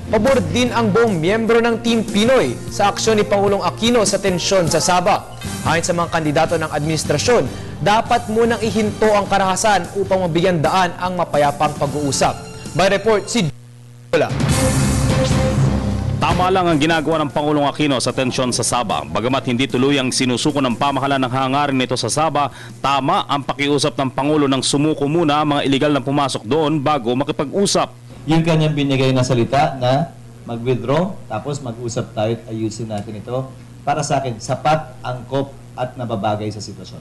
Pabor din ang buong miyembro ng Team Pinoy sa aksyon ni Pangulong Aquino sa tensyon sa Sabah. Ayon sa mga kandidato ng administrasyon, dapat munang ihinto ang karahasan upang mabigyan daan ang mapayapang pag-uusap. May report si Wala. Tama lang ang ginagawa ng Pangulong Aquino sa tensyon sa Sabah. Bagamat hindi tuluyang sinusuko ng pamahalaan ng hangarin nito sa Sabah, tama ang pakiusap ng Pangulo nang sumuko muna ang mga iligal na pumasok doon bago makipag-usap. Yung kanyang binigay na salita na mag-withdraw, tapos mag-usap tayo at ayusin natin ito. Para sa akin, sapat, angkop at nababagay sa sitwasyon.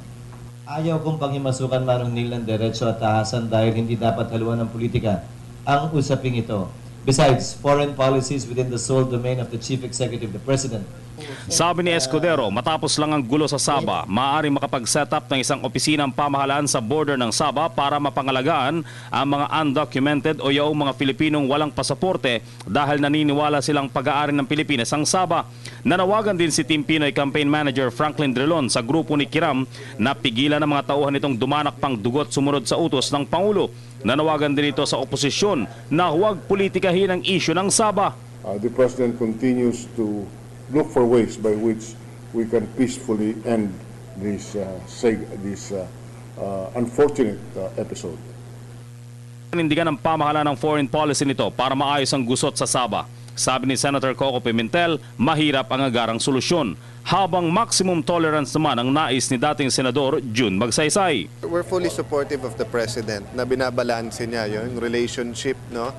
Ayaw kong panghimasukan Manong Neil ng diretso at tahasan dahil hindi dapat haluan ng politika ang usaping ito. Besides, foreign policies within the sole domain of the Chief Executive, the President. Sabi ni Escudero, matapos lang ang gulo sa Sabah, maaaring makapag-set up ng isang opisina ng pamahalaan sa border ng Sabah para mapangalagaan ang mga undocumented o yaong mga Pilipinong walang pasaporte dahil naniniwala silang pag-aari ng Pilipinas ang Sabah. Nanawagan din si Team Pinoy Campaign Manager Franklin Drilon sa grupo ni Kiram na pigilan ang mga tauhan nitong dumanak pang dugot sumunod sa utos ng Pangulo. Nanawagan din ito sa oposisyon na huwag politikahin ang isyu ng Sabah. The President continues to look for ways by which we can peacefully end this unfortunate episode. Panindigan ng pamahalaan ng foreign policy nito para maayos ang gusot sa Sabah. Sabi ni Senator Coco Pimentel, mahirap ang agarang solusyon, habang maximum tolerance naman ang nais ni dating Senador June Magsaysay. We're fully supportive of the President na binabalanse niya yung relationship, no,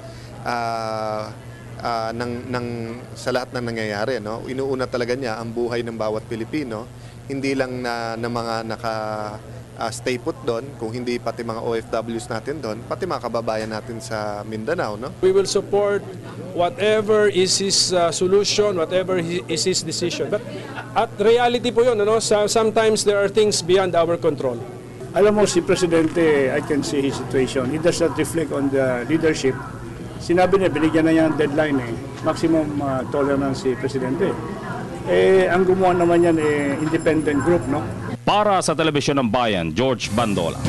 sa lahat ng nangyayari. No? Inuuna talaga niya ang buhay ng bawat Pilipino, hindi lang na mga stay put doon, kung hindi pati mga OFWs natin doon, pati mga kababayan natin sa Mindanao. No? We will support whatever is his solution, whatever is his decision. But at reality po yun, ano? Sometimes there are things beyond our control. Alam mo, si Presidente, I can see his situation. It does not reflect on the leadership. Sinabi niya, binigyan na niya ang deadline maximum tolerance si Presidente. Ang gumawa naman yan, independent group, no? Para sa Telebisyon ng Bayan, George Bandola.